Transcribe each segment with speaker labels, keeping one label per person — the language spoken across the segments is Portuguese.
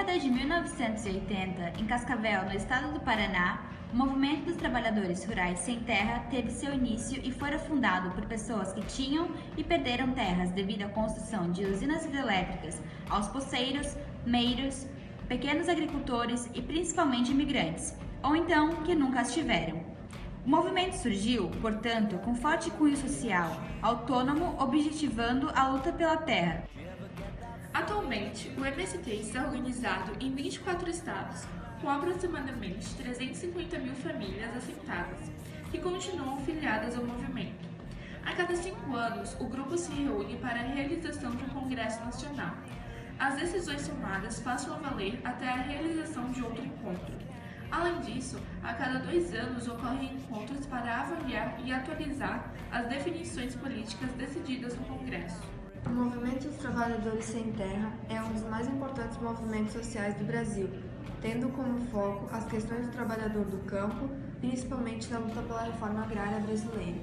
Speaker 1: década de 1980, em Cascavel, no estado do Paraná, o movimento dos trabalhadores rurais sem terra teve seu início e foi fundado por pessoas que tinham e perderam terras devido à construção de usinas hidrelétricas aos poceiros, meiros, pequenos agricultores e principalmente imigrantes, ou então que nunca as tiveram. O movimento surgiu, portanto, com forte cunho social, autônomo, objetivando a luta pela terra.
Speaker 2: Atualmente, o MST está organizado em 24 estados, com aproximadamente 350 mil famílias assentadas, que continuam filiadas ao movimento. A cada 5 anos, o grupo se reúne para a realização de um congresso nacional. As decisões tomadas passam a valer até a realização de outro encontro. Além disso, a cada 2 anos ocorrem encontros para avaliar e atualizar as definições políticas decididas no Congresso.
Speaker 3: O Movimento dos Trabalhadores Sem Terra é um dos mais importantes movimentos sociais do Brasil, tendo como foco as questões do trabalhador do campo, principalmente na luta pela reforma agrária brasileira.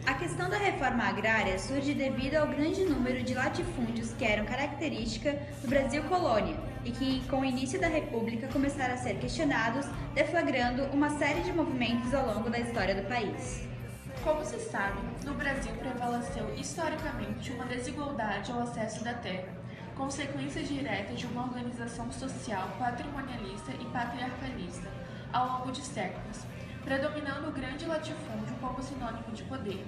Speaker 1: A questão da reforma agrária surge devido ao grande número de latifúndios que eram característica do Brasil colônia e que, com o início da República, começaram a ser questionados, deflagrando uma série de movimentos ao longo da história do país.
Speaker 2: Como se sabe, no Brasil prevaleceu historicamente uma desigualdade ao acesso da terra, consequência direta de uma organização social patrimonialista e patriarcalista ao longo de séculos, predominando o grande latifúndio como sinônimo de poder.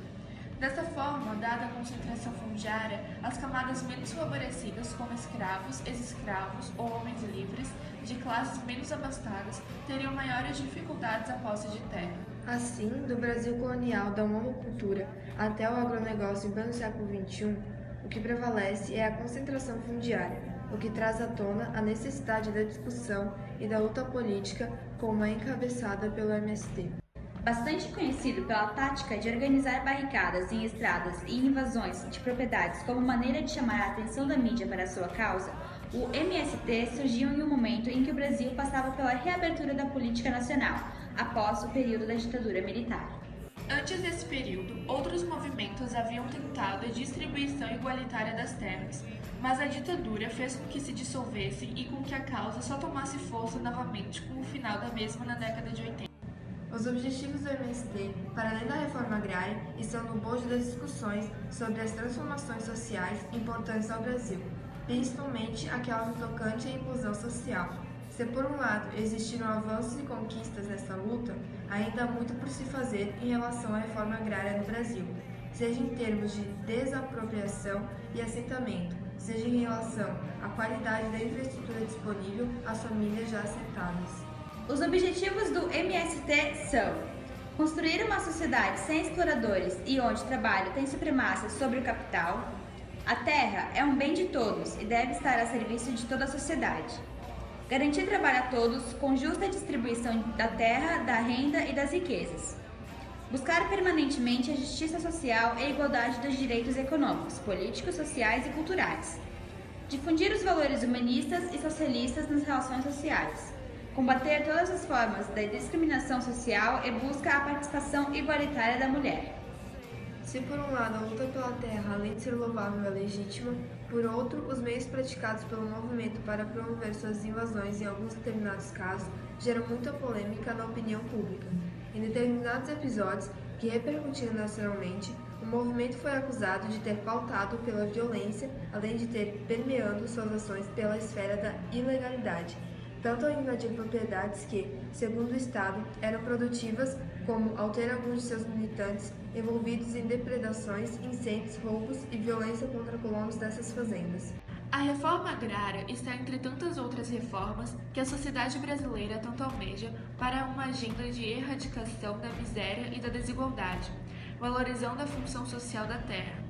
Speaker 2: Dessa forma, dada a concentração fundiária, as camadas menos favorecidas, como escravos, ex-escravos ou homens livres, de classes menos abastadas, teriam maiores dificuldades à posse de terra.
Speaker 3: Assim, do Brasil colonial da monocultura até o agronegócio em pleno século XXI, o que prevalece é a concentração fundiária, o que traz à tona a necessidade da discussão e da luta política como é encabeçada pelo MST.
Speaker 1: Bastante conhecido pela tática de organizar barricadas em estradas e invasões de propriedades como maneira de chamar a atenção da mídia para sua causa, o MST surgiu em um momento em que o Brasil passava pela reabertura da política nacional, após o período da ditadura militar.
Speaker 2: Antes desse período, outros movimentos haviam tentado a distribuição igualitária das terras, mas a ditadura fez com que se dissolvessem e com que a causa só tomasse força novamente com o final da mesma na década de 80.
Speaker 3: Os objetivos do MST, para além da reforma agrária, estão no bojo das discussões sobre as transformações sociais importantes ao Brasil, principalmente aquela no tocante à inclusão social. Se por um lado existiram avanços e conquistas nessa luta, ainda há muito por se fazer em relação à reforma agrária no Brasil, seja em termos de desapropriação e assentamento, seja em relação à qualidade da infraestrutura disponível às famílias já assentadas.
Speaker 1: Os objetivos do MST são construir uma sociedade sem exploradores e onde o trabalho tem supremacia sobre o capital. A terra é um bem de todos e deve estar a serviço de toda a sociedade. Garantir trabalho a todos com justa distribuição da terra, da renda e das riquezas. Buscar permanentemente a justiça social e a igualdade dos direitos econômicos, políticos, sociais e culturais. Difundir os valores humanistas e socialistas nas relações sociais. Combater todas as formas da discriminação social e busca a participação igualitária da mulher.
Speaker 3: Se por um lado a luta pela terra, além de ser louvável, é legítima, por outro, os meios praticados pelo movimento para promover suas invasões em alguns determinados casos geram muita polêmica na opinião pública. Em determinados episódios, que repercutiram nacionalmente, o movimento foi acusado de ter pautado pela violência, além de ter permeando suas ações pela esfera da ilegalidade, tanto ao invadir propriedades que, segundo o Estado, eram produtivas, como ao ter alguns de seus militantes envolvidos em depredações, incêndios, roubos e violência contra colonos dessas fazendas.
Speaker 2: A reforma agrária está entre tantas outras reformas que a sociedade brasileira tanto almeja para uma agenda de erradicação da miséria e da desigualdade, valorizando a função social da terra.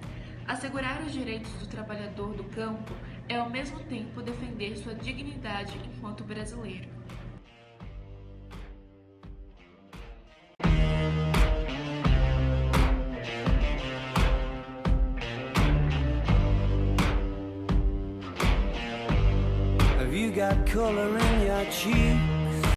Speaker 2: Assegurar os direitos do trabalhador do campo é ao mesmo tempo defender sua dignidade enquanto brasileiro.
Speaker 4: Have you got color in your cheeks?